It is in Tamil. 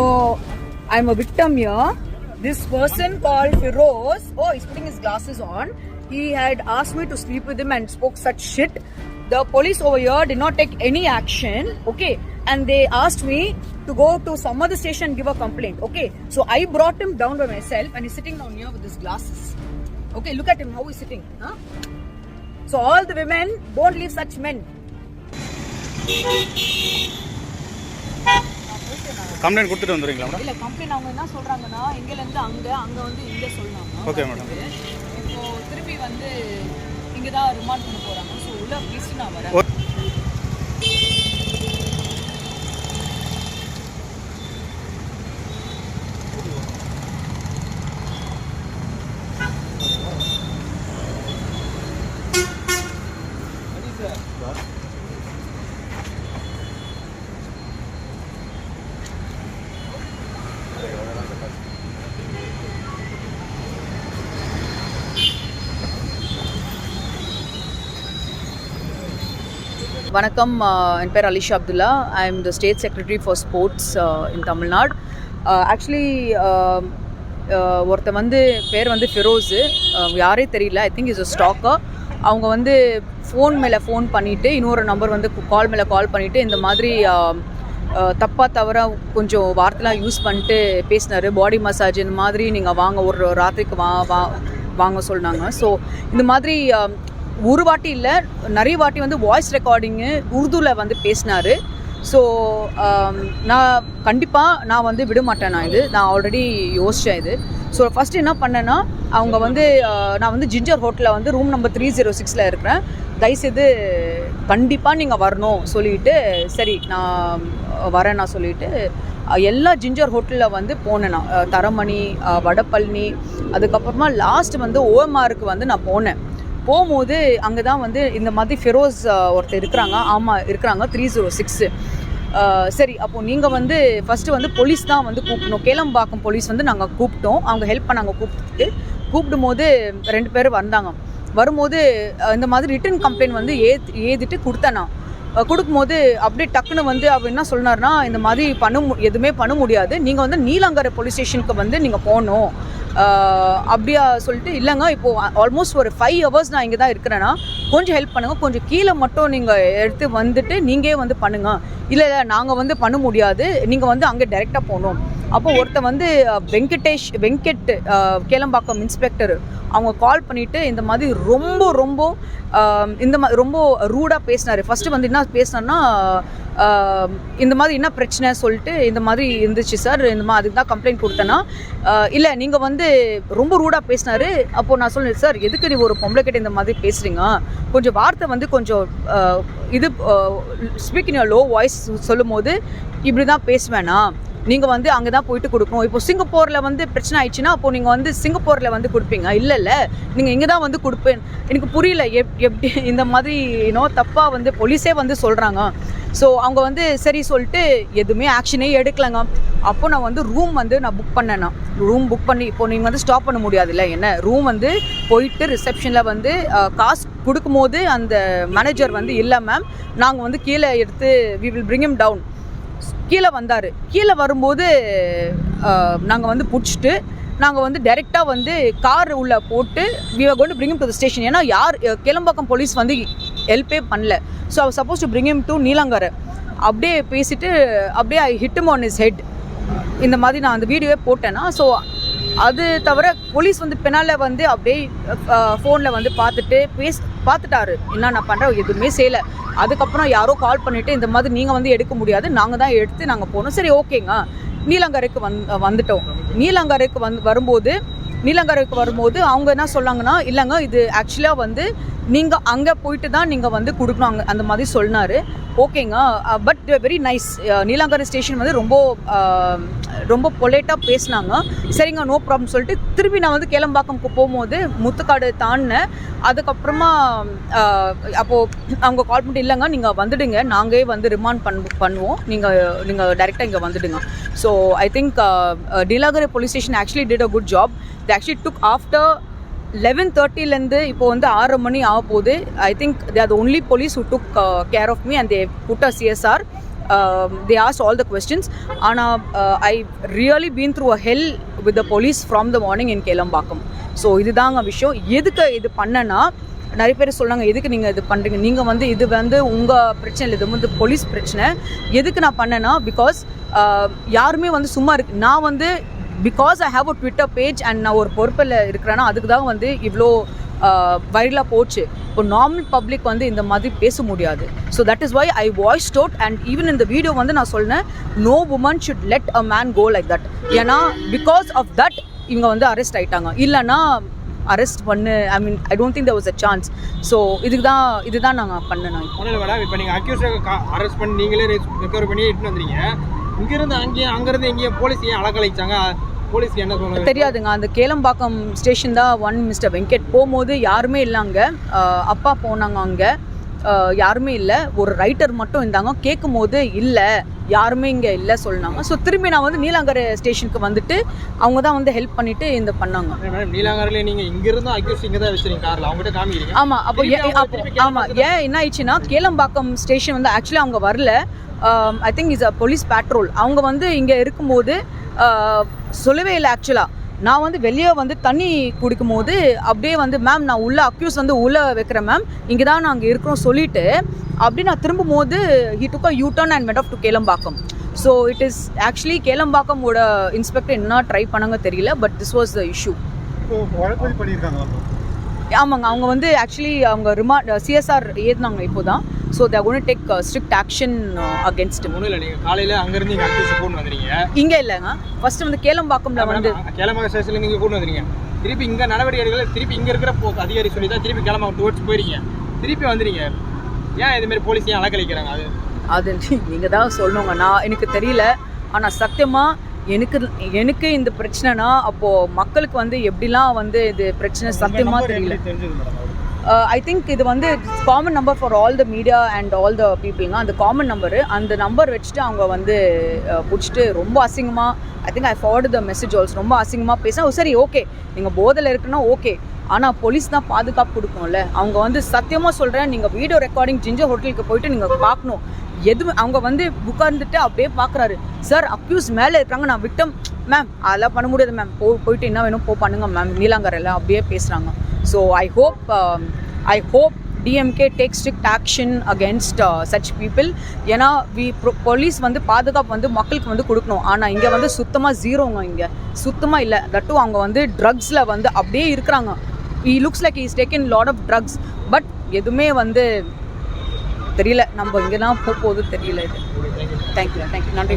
So I'm a victim here. This person called Firoz, he's putting his glasses on. He had asked me to sleep with him and spoke such shit. The police over here did not take any action, okay? And they asked me to go to some other station and give a complaint, okay? So I brought him down by myself and he's sitting down here with his glasses. Okay, look at him, how he's sitting. Huh? So all the women, don't leave such men. Complaint கொடுத்துட்டு வந்துறீங்களா? இல்ல கம்ப்ளைண்ட் அவங்க என்ன சொல்றாங்கன்னா இங்கல இருந்து அங்க வந்து இங்க சொல்றாங்க. Okay madam. இப்போ திருப்பி வந்து இங்க தான் ரிமாண்ட் பண்ண போறாங்க. சோ உள்ள ப்ளீஸ் நான் வரேன். வணக்கம், என் பேர் Alisha Abdullah. I am the state secretary for sports in Tamil Nadu. Actually ஒருத்தர் வந்து பேர் வந்து ஃபிரோஸு, யாரே தெரியல. I think is a stalker. அவங்க வந்து ஃபோன் மேலே ஃபோன் பண்ணிவிட்டு இன்னொரு நம்பர் வந்து கால் மேலே கால் பண்ணிவிட்டு இந்த மாதிரி தப்பாக தவிர கொஞ்சம் வார்த்தைலாம் யூஸ் பண்ணிட்டு பேசினார். பாடி மசாஜ் இந்த மாதிரி நீங்கள் வாங்க, ஒரு ராத்திரிக்கு வாங்க சொன்னாங்க. ஸோ இந்த மாதிரி ஒரு வாட்டி இல்லை, நிறைய வாட்டி வந்து வாய்ஸ் ரெக்கார்டிங்கு உருதுவில் வந்து பேசினார். ஸோ நான் கண்டிப்பாக வந்து விட மாட்டேன். நான் ஆல்ரெடி யோசித்தேன் இது. ஸோ ஃபஸ்ட்டு என்ன பண்ணேன்னா, அவங்க வந்து நான் வந்து ஜிஞ்சர் ஹோட்டலில் வந்து ரூம் நம்பர் 306 இருக்கிறேன், தயவுசெய்து கண்டிப்பாக நீங்கள் வரணும் சொல்லிவிட்டு, சரி நான் வரேன் நான் சொல்லிவிட்டு எல்லா ஜிஞ்சர் ஹோட்டலில் வந்து போனேன். நான் தரமணி, வடபழனி, அதுக்கப்புறமா லாஸ்ட் வந்து ஓஎம்ஆருக்கு வந்து நான் போகும்போது அங்கே தான் வந்து இந்த மாதிரி ஃபிரோஸ் ஒருத்தர் இருக்கிறாங்க. ஆமாம் இருக்கிறாங்க, 306. சரி, அப்போது நீங்கள் வந்து ஃபஸ்ட்டு வந்து போலீஸ் தான் வந்து கூப்பிடணும். கேளம்பாக்கம் போலீஸ் வந்து நாங்கள் கூப்பிட்டோம். அவங்க ஹெல்ப் பண்ணாங்க. கூப்பிடும் போது 2 பேர் வந்தாங்க. வரும்போது இந்த மாதிரி ரிட்டன் கம்ப்ளைண்ட் வந்து ஏதிட்டு கொடுத்தேன். நான் கொடுக்கும்போது அப்படியே டக்குன்னு வந்து அவர் என்ன சொன்னார்னா, இந்த மாதிரி எதுவுமே பண்ண முடியாது, நீங்கள் வந்து நீலாங்கரை போலீஸ் ஸ்டேஷனுக்கு வந்து நீங்கள் போகணும் அப்படியா சொல்லிட்டு, இல்லைங்க இப்போது ஆல்மோஸ்ட் ஒரு 5 hours நான் இங்கே தான் இருக்கிறேன்னா கொஞ்சம் ஹெல்ப் பண்ணுங்கள், கொஞ்சம் கீழே மட்டும் நீங்கள் எடுத்து வந்துட்டு நீங்கள் வந்து பண்ணுங்கள். இல்லை நாங்கள் வந்து பண்ண முடியாது, நீங்கள் வந்து அங்கே டைரெக்டாக போகணும். அப்போ ஒருத்தர் வந்து வெங்கட் கேளம்பாக்கம் இன்ஸ்பெக்டர், அவங்க கால் பண்ணிவிட்டு இந்த மாதிரி ரொம்ப இந்த மாதிரி ரொம்ப ரூடாக பேசினார். ஃபஸ்ட்டு வந்து என்ன பேசினார்னா, இந்த மாதிரி என்ன பிரச்சனை சொல்லிட்டு இந்த மாதிரி இருந்துச்சு சார், இந்த மாதிரி அதுக்கு தான் கம்ப்ளைண்ட் கொடுத்தேன்னா, இல்லை நீங்கள் வந்து ரொம்ப ரூடாக பேசினார். அப்போது நான் சொன்னேன், சார் எதுக்கு நீ ஒரு பொம்பளை கிட்ட இந்த மாதிரி பேசுகிறீங்க, கொஞ்சம் வார்த்தை வந்து கொஞ்சம் இது ஸ்பீக் இன் லோ வாய்ஸ் சொல்லும் போது இப்படி தான் பேசுவேண்ணா, நீங்கள் வந்து அங்கே தான் போயிட்டு கொடுக்கணும். இப்போ சிங்கப்பூரில் வந்து பிரச்சனை ஆயிடுச்சுன்னா அப்போது நீங்கள் வந்து சிங்கப்பூரில் வந்து கொடுப்பீங்க, இல்லை நீங்கள் இங்கே தான் வந்து கொடுப்பேன். எனக்கு புரியல எப்படி இந்த மாதிரி தப்பாக வந்து போலீஸே வந்து சொல்கிறாங்க. ஸோ அவங்க வந்து சரி சொல்லிட்டு எதுவுமே ஆக்ஷனே எடுக்கலைங்க. அப்போது நான் வந்து ரூம் வந்து நான் புக் பண்ணேன். ரூம் புக் பண்ணி, இப்போது நீங்கள் வந்து ஸ்டாப் பண்ண முடியாதுல்ல என்ன, ரூம் வந்து போயிட்டு ரிசப்ஷனில் வந்து காசு கொடுக்கும்போது அந்த மேனேஜர் வந்து இல்லை மேம், நாங்கள் வந்து கீழே எடுத்து we will bring him down. கீழே வந்தார். கீழே வரும்போது நாங்கள் வந்து பிடிச்சிட்டு நாங்கள் வந்து டைரெக்டாக வந்து கார் உள்ளே போட்டு we were going to bring him to the station. ஏன்னா கேளம்பாக்கம் போலீஸ் வந்து ஹெல்ப்பே பண்ணல. So I was supposed to bring him to Neelankarai. அப்படியே பேசிட்டு அப்படியே I hit him on his head. இந்த மாதிரி நான் அந்த வீடியோவே போட்டேன்னா. ஸோ அது தவிர போலீஸ் வந்து பின்னால் வந்து அப்படியே ஃபோனில் வந்து பார்த்துட்டாரு என்ன நான் பண்ணுறேன், எதுவுமே செய்யலை. அதுக்கப்புறம் யாரோ கால் பண்ணிவிட்டு இந்த மாதிரி நீங்கள் வந்து எடுக்க முடியாது, நாங்கள் தான் எடுத்து நாங்கள் போனோம். சரி ஓகேங்க, நீலாங்கரைக்கு வந்துட்டோம். நீலாங்கரைக்கு வரும்போது அவங்க என்ன சொன்னாங்கன்னா, இல்லைங்க இது ஆக்சுவலாக வந்து நீங்கள் அங்கே போயிட்டு தான் நீங்கள் வந்து கொடுக்கணும் அந்த மாதிரி சொன்னார். ஓகேங்க, but very nice. Neelankarai station வந்து ரொம்ப பொலைட்டாக பேசினாங்க. சரிங்க நோ ப்ராப்ளம் சொல்லிட்டு திருப்பி நான் வந்து கேளம்பாக்கம்க்கு போகும்போது முத்துக்காடு தாண்டினேன். அதுக்கப்புறமா அப்போது அவங்க கால் பண்ணிட்டு, இல்லைங்க நீங்கள் வந்துடுங்க, நாங்களே வந்து ரிமாண்ட் பண்ணுவோம், நீங்கள் டைரெக்டாக இங்கே வந்துடுங்க. So I think Neelankarai police station actually did a good job. they actually took after 11:30 இப்போ வந்து 6 மணி ஆக போகுது. I think they are the only police who took care of me and they put a CSR. they asked all the questions. ஆனால் I really been through a hell with the police from the morning in Kelambakam. So இதுதாங்க விஷயம். எதுக்கு இது பண்ணனா, நிறைய பேர் சொன்னாங்க எதுக்கு நீங்கள் இது பண்ணுறீங்க, நீங்கள் வந்து இது வந்து உங்கள் பிரச்சனை இல்லை, இது வந்து போலீஸ் பிரச்சனை. எதுக்கு நான் பண்ணேன்னா, பிகாஸ் யாருமே வந்து சும்மா இருக்கு, நான் வந்து because I have a Twitter page and நான் ஒரு பொறுப்பில் இருக்கிறேன்னா அதுக்கு தான் வந்து இவ்வளோ வைரலாக போச்சு. இப்போ நார்மல் பப்ளிக் வந்து இந்த மாதிரி பேச முடியாது. So that is why I voice out and even இந்த வீடியோ வந்து நான் சொன்னேன், no woman should let a man go like that. ஏன்னா பிகாஸ் ஆஃப் தட் இவங்க வந்து அரெஸ்ட் ஆகிட்டாங்க. இல்லைன்னா அரெஸ்ட் பண்ணு, I mean I don't think there was a chance. So இதுதான் நாங்கள் பண்ணேன். மேடம் இப்போ நீங்கள் அக்யூஸ்டை அரெஸ்ட் பண்ணி நீங்களே ரெக்கவர் பண்ணி இட்டுன்னு வந்துறீங்க, இங்கேருந்து அங்கேருந்து எங்கேயும் போலீஸ் ஏன் அலக்கழிச்சாங்க, போலீஸ்க்கு என்ன சொல்லுங்க தெரியாதுங்க. அந்த கேளம்பாக்கம் ஸ்டேஷன் தான் ஒன் மிஸ்டர் வெங்கட் போகும்போது யாருமே இல்லை அங்கே. அப்பா போனாங்க, அங்கே யாருமே இல்லை, ஒரு ரைட்டர் மட்டும் இருந்தாங்க. கேட்கும் போது இல்லை யாருமே இங்கே இல்லை சொன்னாங்க. ஸோ திரும்பி நான் வந்து நீலாங்கரை ஸ்டேஷனுக்கு வந்துட்டு அவங்க தான் வந்து ஹெல்ப் பண்ணிட்டு இந்த பண்ணாங்க. மேடம் நீலாங்கரில் நீங்கள் இங்கிருந்து அக்யூஸ் இங்கே தான் வச்சுருங்க காரில், அவங்ககிட்ட காமிக்கிறீங்க. ஆமாம், அப்போ ஆமாம், ஏன் என்ன ஆயிடுச்சுன்னா கேளம்பாக்கம் ஸ்டேஷன் வந்து ஆக்சுவலி அவங்க வரல. ஐ think is a police patrol. அவங்க வந்து இங்கே இருக்கும்போது சொல்லவே இல்லை. ஆக்சுவலாக நான் வந்து வெளியே வந்து தண்ணி குடிக்கும் போது அப்படியே வந்து மேம் நான் உள்ள அக்யூஸ் வந்து உள்ளே வைக்கிறேன் மேம், இங்கே தான் நாங்கள் இருக்கிறோம் சொல்லிட்டு அப்படி நான் திரும்பும் போது he took a U-turn and met off to Kelambakkam. So it is actually கேளம்பாக்கமோட இன்ஸ்பெக்டர் என்ன ட்ரை பண்ணாங்க தெரியல, but this was the issue. ஆமாங்க, அவங்க வந்து ஆக்சுவலி அவங்க சிஎஸ்ஆர் ஏற்றினாங்க இப்போ தான். So they're going to take strict action against. ஒன்றும் இல்லை, நீங்கள் காலையில் அங்கேருந்து நீங்கள் அக்யூஸ் கூட்டு வந்துறீங்க. இங்கே இல்லைங்க, ஃபர்ஸ்ட் வந்து கேளம்பாக்கம்ல வந்து கேளம்பாக்கம் ஸ்டேஷனில் நீங்கள் கூட்டு வந்துறீங்க. திருப்பி இங்கே நடவடிக்கைகள் திருப்பி இங்கே இருக்கிற அதிகாரி சொல்லி தான் திருப்பி கேளம்பாக்கம் டுவர்ட்ஸ் போயிருங்க, திருப்பி வந்துடுங்க. ஏன் இதுமாரி போலீஸ் ஏன் அலக்கழிக்கிறாங்க? அது நீங்கள் தான் சொல்லணுங்க, நான் எனக்கு தெரியல. ஆனால் சத்தியமாக எனக்கு இந்த பிரச்சனைனா அப்போது மக்களுக்கு வந்து எப்படிலாம் வந்து இது பிரச்சனை சத்தியமாக தெரியல. ஐ திங்க் இது வந்து common number for all the media and all the பீப்புளுங்க. அந்த காமன் நம்பரு, அந்த நம்பர் வச்சுட்டு அவங்க வந்து பிடிச்சிட்டு ரொம்ப அசிங்கமாக, I think I forward the message also, ரொம்ப அசிங்கமாக பேசினா சரி ஓகே நீங்கள் போதையில் இருக்குன்னா ஓகே, ஆனால் போலீஸ் தான் பாதுகாப்பு கொடுக்கும்ல. அவங்க வந்து சத்தியமாக சொல்கிறேன், நீங்கள் வீடியோ ரெக்கார்டிங் ஜிஞ்சர் ஹோட்டலுக்கு போயிட்டு நீங்கள் பார்க்கணும். எதுவும் அவங்க வந்து உட்கார்ந்துட்டு அப்படியே பார்க்குறாரு, சார் அக்யூஸ் மேலே இருக்காங்க, நான் விக்டம் மேம் அதெல்லாம் பண்ண முடியாது மேம், போயிட்டு என்ன வேணும் பண்ணுங்க மேம், நீலாங்கரையில் அப்படியே பேசுகிறாங்க. So I hope DMK take strict action against such people. ஏன்னா போலீஸ் வந்து பாதுகாப்பு வந்து மக்களுக்கு வந்து கொடுக்கணும். ஆனால் இங்கே வந்து சுத்தமாக ஜீரோங்க, இங்கே சுத்தமாக இல்லை. தட்டும் அவங்க வந்து ட்ரக்ஸில் வந்து அப்படியே இருக்கிறாங்க. he looks like he's taken lot of drugs, but எதுவுமே வந்து தெரியல. நம்ம இங்கே தான் போகுது தெரியல. இது தேங்க்யூ நன்றி.